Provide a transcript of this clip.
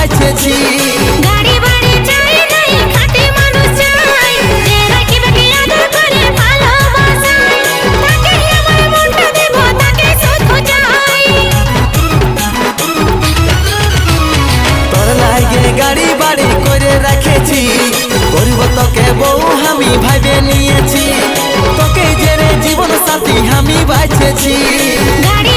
বাঁচেছি। গাড়ি বাড়ি চাই নাই খাঁটি মানুষ চাই, যে রাখিবে কি আদর করে ভালোবাসায়, তাকে আমার মনটা দেব তাকে শুধু চাই। তোর লাগে গাড়ি বাড়ি করে রেখেছি, গরিব তোকে বউ আমি ভাইবে নিয়েছি, তোকে জেনে জীবন সাথী আমি বাঁচেছি। গাড়ি